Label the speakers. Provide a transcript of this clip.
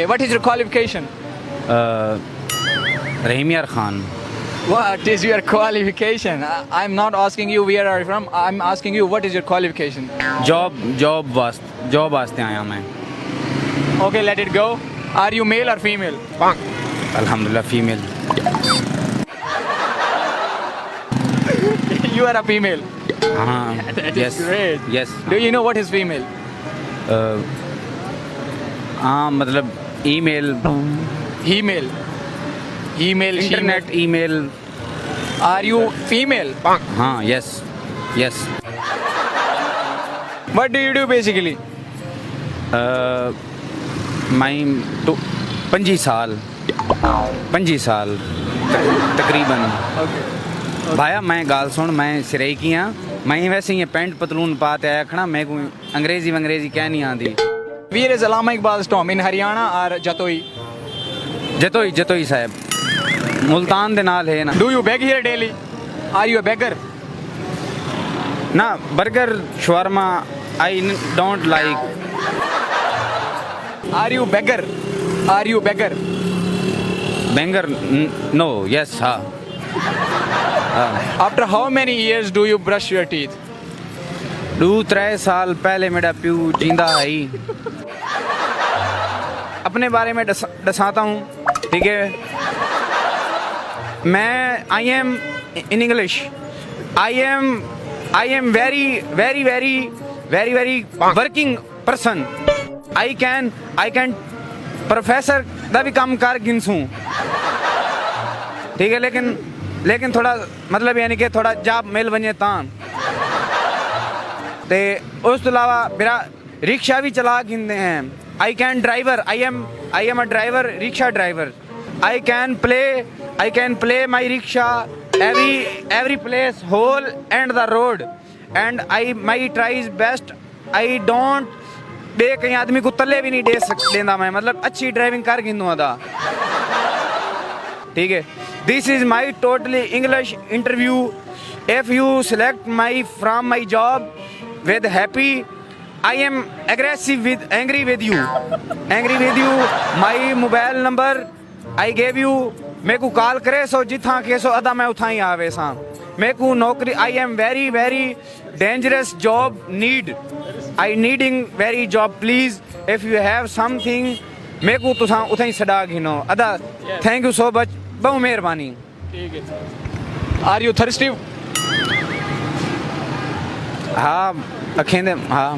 Speaker 1: What is your qualification?
Speaker 2: Rahim Yar Khan.
Speaker 1: What is your qualification? I'm not asking you where are you from. I'm asking you what is your qualification?
Speaker 2: Job वास्ते आया मैं.
Speaker 1: Okay, let it go. Are you male or female?
Speaker 2: अल्हम्दुलिल्लाह female.
Speaker 1: You are a female.
Speaker 2: हाँ.
Speaker 1: That is
Speaker 2: Yes.
Speaker 1: great.
Speaker 2: Yes.
Speaker 1: Do you know what is female?
Speaker 2: हाँ मतलब email.
Speaker 1: Email. Email.
Speaker 2: Internet email.
Speaker 1: Are you female?
Speaker 2: हाँ. Yes. Yes.
Speaker 1: What do you do basically?
Speaker 2: मैं तो 25 साल तकरीबन.
Speaker 1: Okay.
Speaker 2: भाया मैं गाल सुन मैं सिरई की हाँ. मैं वैसे ही पैंट पतलून पाते आया खड़ा. मैं कोई अंग्रेजी क्या नहीं आती.
Speaker 1: Where is Allama Iqbal's tomb? In Haryana or Jatoi?
Speaker 2: Jatoi साहब मुल्तान दे नाल है ना.
Speaker 1: Do you beg here daily? Are you a beggar?
Speaker 2: ना burger shawarma I don't like.
Speaker 1: Are you beggar? Are you beggar?
Speaker 2: Beggar no. Yes हाँ.
Speaker 1: After how many years do you brush your teeth?
Speaker 2: 2-3 साल पहले मेरा प्यू जिंदा है. अपने बारे में दसाता हूँ. ठीक है. मैं I am in English. I am very working person. I can professor का भी काम कर गिनसूं. ठीक है. लेकिन थोड़ा मतलब यानी कि थोड़ा जॉब मिल वने तां ते उस तो अलावा मेरा रिक्शा भी चला गिनते हैं. I can driver. I am a driver. Rickshaw driver. I can play my rickshaw every place whole and the road and my try is best. I don't दे कहीं आदमी को तले भी नहीं देना मैं. मतलब अच्छी ड्राइविंग कर गिनूँ था. ठीक है. This is my totally English interview. If you select my from my job with happy. I am angry with you. My mobile number I gave you. मेरे को कॉल करे सो जिथा के सो अदा मैं उठा ही आवे सा. मेरे को नौकरी. I am very dangerous job need. I needing very job please. If you have something मेरे को तुसा उठा ही सदा गिनो अदा. Thank you so much. बहुत मेहरबानी.
Speaker 1: ठीक है. Are you thirsty?
Speaker 2: हाँ अखेंदे हाँ.